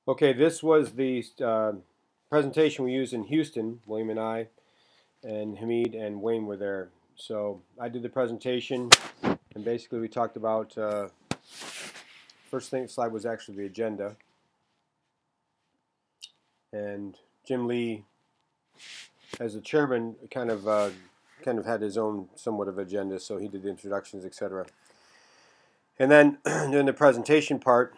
Okay, this was the presentation we used in Houston. William and I, and Hamid and Wayne were there. So I did the presentation, and basically we talked about, first thing slide was actually the agenda. And Jim Lee, as the chairman, kind of had his own somewhat of agenda, so he did the introductions, etc. And then during the presentation part,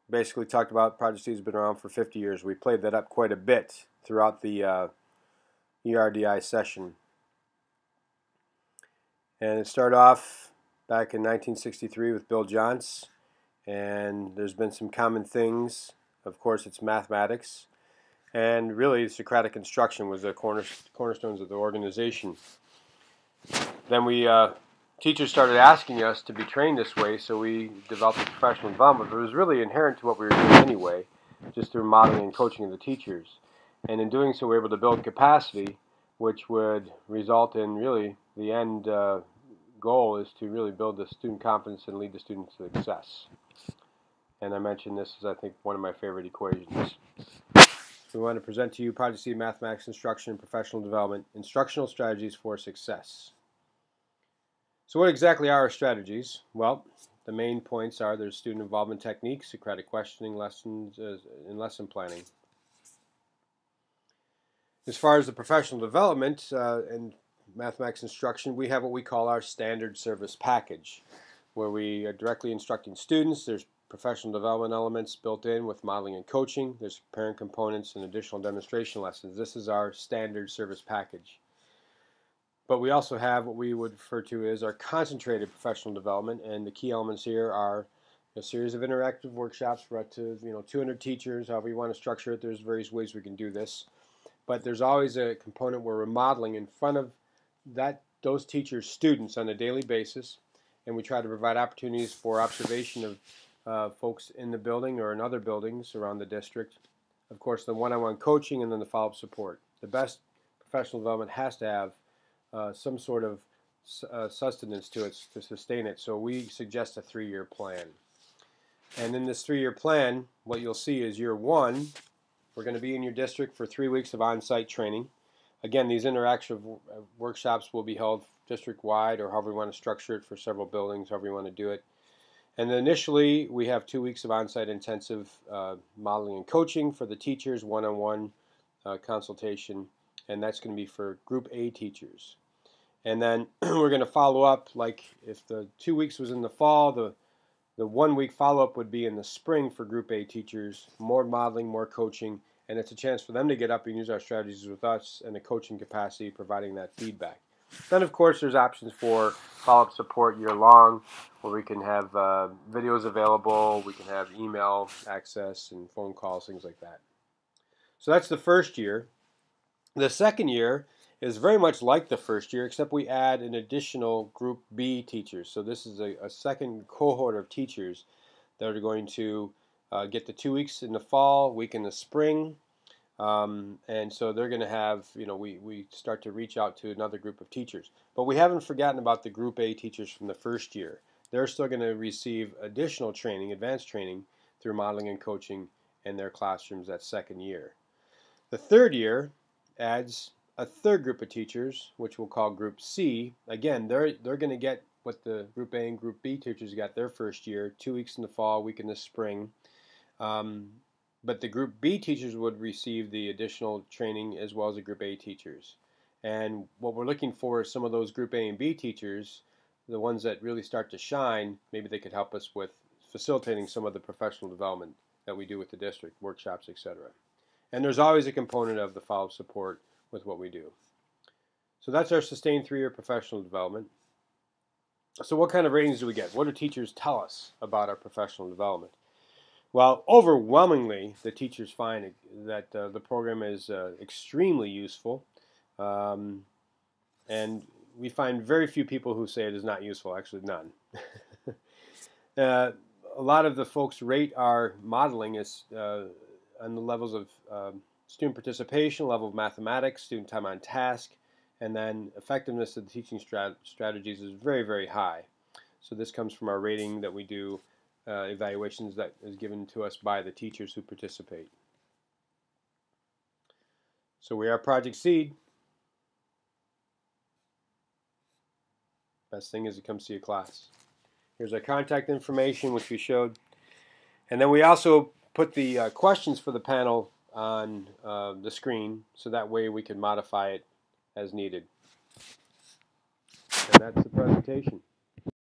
basically talked about Project C has been around for 50 years. We played that up quite a bit throughout the ERDI session. And it started off back in 1963 with Bill Johns, and there's been some common things. Of course, it's mathematics, and really Socratic instruction was the cornerstones of the organization. Then teachers started asking us to be trained this way, so we developed a professional development. But it was really inherent to what we were doing anyway, just through modeling and coaching of the teachers. And in doing so, we were able to build capacity, which would result in really the end goal is to really build the student confidence and lead the students to success. And I mentioned this is, I think, one of my favorite equations. We want to present to you Project C Mathematics Instruction and Professional Development, Instructional Strategies for Success. So what exactly are our strategies? Well, the main points are there's student involvement techniques, Socratic questioning, lessons, and lesson planning. As far as the professional development and mathematics instruction, we have what we call our standard service package, where we are directly instructing students. There's professional development elements built in with modeling and coaching. There's parent components and additional demonstration lessons. This is our standard service package. But we also have what we would refer to as our concentrated professional development, and the key elements here are a series of interactive workshops for up to 200 teachers, however you want to structure it. There's various ways we can do this. But there's always a component where we're modeling in front of those teachers' students on a daily basis, and we try to provide opportunities for observation of folks in the building or in other buildings around the district. Of course, the one-on-one coaching and then the follow-up support. The best professional development has to have some sort of sustenance to it to sustain it. So we suggest a 3-year plan. And in this 3-year plan, what you'll see is year 1, we're going to be in your district for 3 weeks of on-site training. Again, these interactive workshops will be held district-wide, or however you want to structure it for several buildings, however you want to do it. And then initially, we have 2 weeks of on-site intensive modeling and coaching for the teachers, one-on-one consultation, and that's going to be for Group A teachers. And then we're going to follow up, like if the 2 weeks was in the fall, the 1 week follow-up would be in the spring for Group A teachers, more modeling, more coaching, and it's a chance for them to get up and use our strategies with us in a coaching capacity, providing that feedback. Then, of course, there's options for follow-up support year-long, where we can have videos available, we can have email access and phone calls, things like that. So that's the first year. The second year is very much like the first year, except we add an additional Group B teachers. So this is a second cohort of teachers that are going to get the 2 weeks in the fall, week in the spring, and so they're going to have, we start to reach out to another group of teachers. But we haven't forgotten about the Group A teachers from the first year. They're still going to receive additional training, advanced training, through modeling and coaching in their classrooms that second year. The third year adds a third group of teachers, which we'll call Group C. Again, they're going to get what the Group A and Group B teachers got their first year, 2 weeks in the fall, week in the spring. But the Group B teachers would receive the additional training as well as the Group A teachers. And what we're looking for is some of those Group A and B teachers, the ones that really start to shine, maybe they could help us with facilitating some of the professional development that we do with the district, workshops, etc. And there's always a component of the follow-up support with what we do. So that's our sustained 3-year professional development. So what kind of ratings do we get? What do teachers tell us about our professional development? Well, overwhelmingly, the teachers find that the program is extremely useful, and we find very few people who say it is not useful, actually none. A lot of the folks rate our modeling as on the levels of student participation, level of mathematics, student time on task, and then effectiveness of the teaching strategies is very, very high. So this comes from our rating that we do evaluations that is given to us by the teachers who participate. So we are Project Seed. Best thing is to come see a class. Here's our contact information, which we showed. And then we also put the questions for the panel on the screen, so that way we can modify it as needed. And that's the presentation.